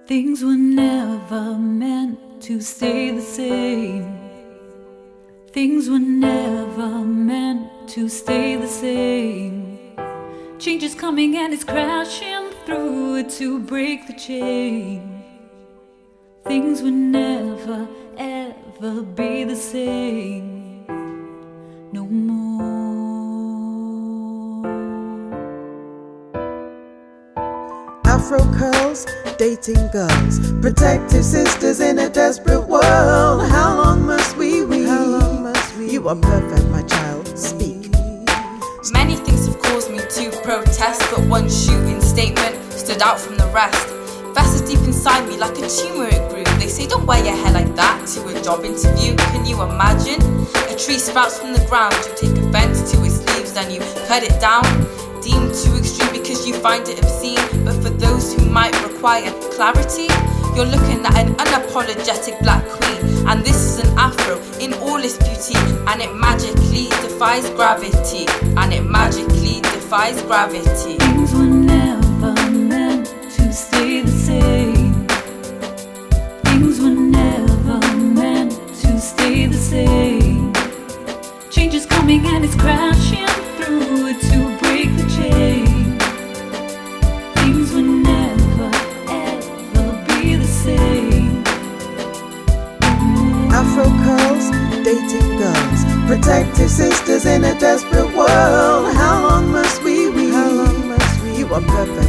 Things were never meant to stay the same. Things were never meant to stay the same. Change is coming and it's crashing through to break the chain. Things will never ever be the same no more. Afro curls, dating girls, protective sisters in a desperate world. How long must we wait? How long must we? You are perfect, my child. Speak. Many things have caused me to protest, but one shooting statement stood out from the rest. Festered deep inside me like a tumor it grew. They say don't wear your hair like that to a job interview. Can you imagine? A tree sprouts from the ground, you take offense to its leaves and you cut it down. Deemed too extreme because you find it obscene, but for those who might require clarity, you're looking at an unapologetic black queen. And this is an afro in all its beauty, and it magically defies gravity. And it magically defies gravity. Things were never meant to stay the same. Things were never meant to stay the same. Change is coming and it's crashing through to break the chain. Things will never ever be the same. Afro curls, dating girls, protective sisters in a desperate world. How long must we wait? How long must we? You are perfect.